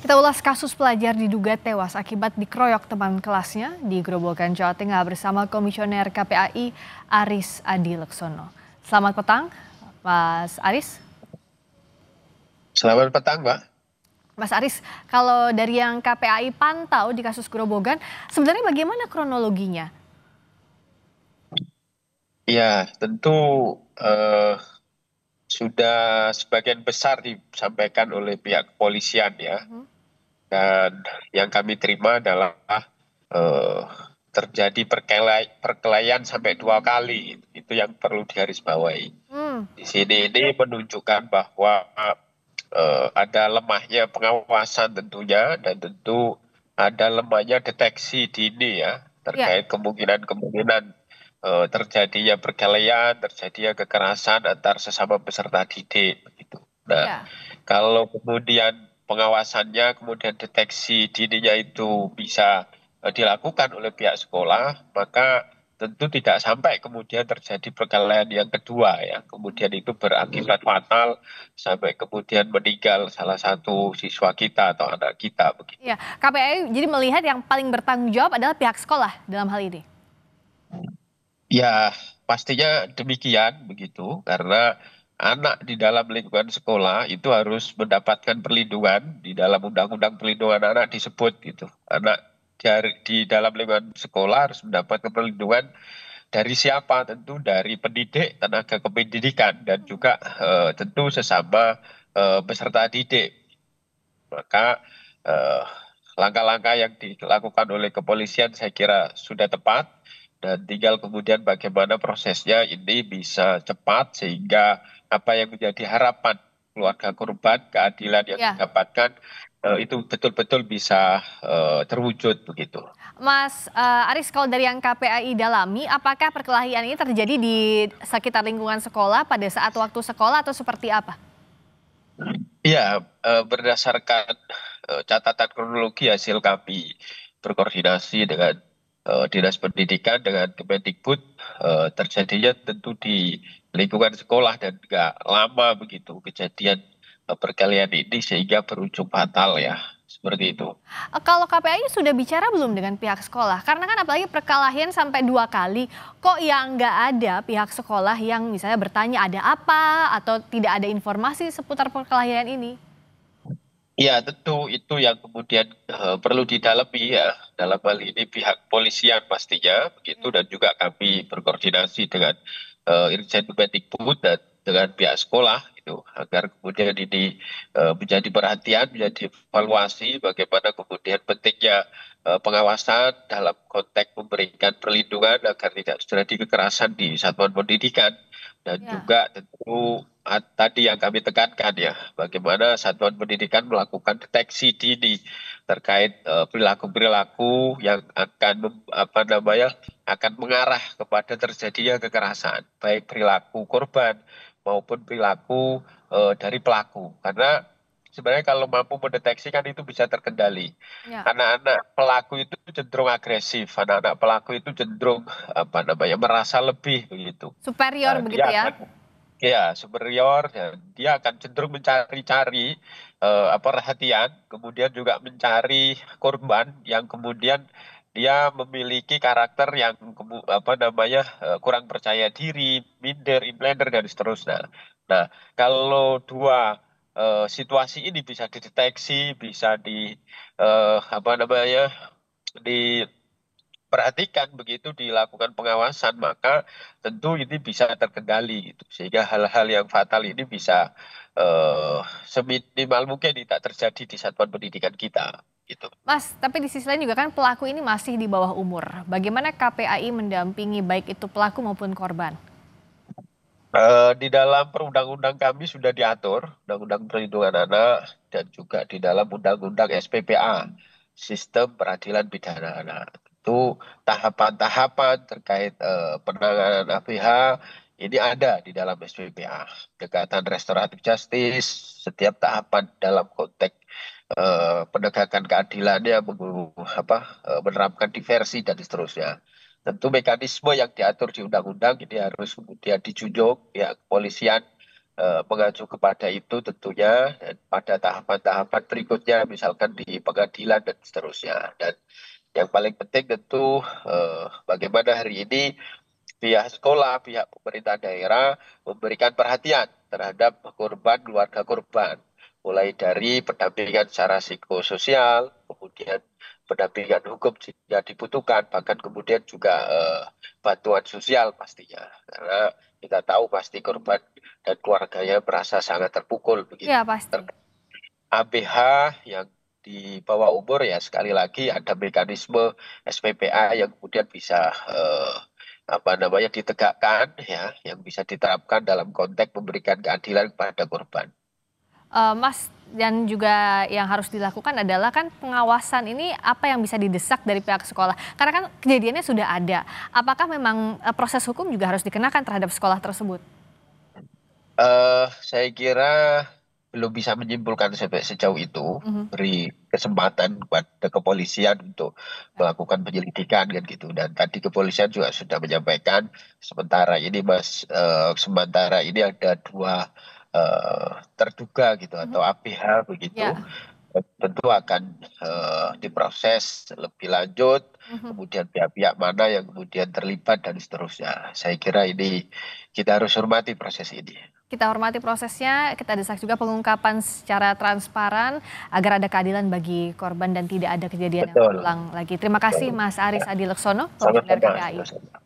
Kita ulas kasus pelajar diduga tewas akibat dikeroyok teman kelasnya di Grobogan, Jawa Tengah bersama Komisioner KPAI Aris Adi Leksono. Selamat petang, Mas Aris. Selamat petang, Mbak. Mas Aris, kalau dari yang KPAI pantau di kasus Grobogan, sebenarnya bagaimana kronologinya? Ya, tentu eh, sudah sebagian besar disampaikan oleh pihak kepolisian ya. Dan yang kami terima adalah eh, terjadi perkelahian sampai 2 kali. Itu yang perlu digarisbawahi. Hmm, Di sini ini menunjukkan bahwa ada lemahnya pengawasan tentunya dan tentu ada lemahnya deteksi dini ya ya, terkait kemungkinan-kemungkinan terjadinya perkelahian, terjadinya kekerasan antar sesama peserta didik begitu. Nah, ya. kalau kemudian pengawasannya, kemudian deteksi dininya itu bisa dilakukan oleh pihak sekolah, maka tentu tidak sampai kemudian terjadi perkelahian yang kedua ya. Kemudian itu berakibat fatal sampai kemudian meninggal salah satu siswa kita atau anak kita begitu. Ya, KPAI jadi melihat yang paling bertanggung jawab adalah pihak sekolah dalam hal ini. Ya, pastinya demikian begitu karena anak di dalam lingkungan sekolah itu harus mendapatkan perlindungan di dalam Undang-Undang Perlindungan Anak disebut gitu. Anak di dalam lingkungan sekolah harus mendapatkan perlindungan dari siapa? Tentu dari pendidik, tenaga kependidikan dan juga tentu sesama peserta didik. Maka eh, langkah-langkah yang dilakukan oleh kepolisian saya kira sudah tepat dan tinggal kemudian bagaimana prosesnya ini bisa cepat sehingga apa yang menjadi harapan keluarga korban, keadilan yang Ya, didapatkan itu betul-betul bisa terwujud begitu. Mas Aris, kalau dari yang KPAI dalami, apakah perkelahian ini terjadi di sekitar lingkungan sekolah pada saat waktu sekolah atau seperti apa? Iya, berdasarkan catatan kronologi hasil kami berkoordinasi dengan Dinas Pendidikan dengan Kemendikbud, terjadinya tentu di lingkungan sekolah dan nggak lama begitu kejadian perkelahian ini sehingga berujung fatal ya, seperti itu. Kalau KPAI sudah bicara belum dengan pihak sekolah? Karena kan apalagi perkelahian sampai 2 kali, kok yang nggak ada pihak sekolah yang misalnya bertanya ada apa atau tidak ada informasi seputar perkelahian ini? Ya, tentu itu yang kemudian perlu didalami ya. Dalam hal ini pihak polisian pastinya begitu Ya. dan juga kami berkoordinasi dengan Irjen Kemendikbud dan dengan pihak sekolah itu agar kemudian ini menjadi perhatian, menjadi evaluasi bagaimana kemudian pentingnya pengawasan dalam konteks memberikan perlindungan agar tidak terjadi kekerasan di satuan pendidikan dan Ya. juga tentu tadi yang kami tekankan ya, bagaimana satuan pendidikan melakukan deteksi dini terkait perilaku-perilaku yang akan apa namanya akan mengarah kepada terjadinya kekerasan, baik perilaku korban maupun perilaku dari pelaku. Karena sebenarnya kalau mampu mendeteksi kan itu bisa terkendali. Ya. Anak-anak pelaku itu cenderung agresif, anak-anak pelaku itu cenderung apa namanya merasa lebih begitu. Superior Dia begitu ya? akan ya superior ya, dia akan cenderung mencari-cari perhatian kemudian juga mencari korban yang kemudian dia memiliki karakter yang apa namanya kurang percaya diri, minder, implender dan seterusnya. Nah, kalau dua situasi ini bisa dideteksi, bisa apa namanya diperhatikan begitu dilakukan pengawasan maka tentu ini bisa terkendali gitu sehingga hal-hal yang fatal ini bisa seminimal mungkin tidak terjadi di satuan pendidikan kita gitu. Mas, tapi di sisi lain juga kan pelaku ini masih di bawah umur. Bagaimana KPAI mendampingi baik itu pelaku maupun korban? Di dalam perundang-undang kami sudah diatur Undang-Undang Perlindungan Anak dan juga di dalam Undang-Undang SPPA Sistem Peradilan Pidana Anak. Itu tahapan-tahapan terkait penanganan APH ini ada di dalam SPPA. Pendekatan restoratif justice, setiap tahapan dalam konteks penegakan keadilannya, menerapkan diversi dan seterusnya. Tentu mekanisme yang diatur di undang-undang ini harus kemudian dijunjung ya kepolisian mengacu kepada itu tentunya, dan pada tahapan-tahapan berikutnya misalkan di pengadilan dan seterusnya. Dan yang paling penting tentu bagaimana hari ini pihak sekolah, pihak pemerintah daerah memberikan perhatian terhadap korban, keluarga korban. Mulai dari pendampingan secara psikososial, kemudian pendampingan hukum jika dibutuhkan, bahkan kemudian juga bantuan sosial pastinya. Karena kita tahu pasti korban dan keluarganya merasa sangat terpukul begitu. Iya pasti. ABH yang di bawah umur ya sekali lagi ada mekanisme SPPA yang kemudian bisa ditegakkan ya, yang bisa diterapkan dalam konteks memberikan keadilan kepada korban. Mas, dan juga yang harus dilakukan adalah kan pengawasan ini apa yang bisa didesak dari pihak sekolah. Karena kan kejadiannya sudah ada. Apakah memang proses hukum juga harus dikenakan terhadap sekolah tersebut? Saya kira belum bisa menyimpulkan sampai sejauh itu, Mhm. beri kesempatan kepada kepolisian untuk melakukan penyelidikan kan gitu. Dan tadi kepolisian juga sudah menyampaikan sementara ini ada dua terduga gitu Mhm. atau APH begitu. Ya. Tentu akan diproses lebih lanjut, Mhm. kemudian pihak-pihak mana yang kemudian terlibat dan seterusnya. Saya kira ini kita harus hormati proses ini. Kita hormati prosesnya, kita desak juga pengungkapan secara transparan agar ada keadilan bagi korban dan tidak ada kejadian yang Betul, terulang lagi. Terima kasih betul. Mas Aris Adi Laksono, Komisioner Sama-sama, KPAI. sama-sama.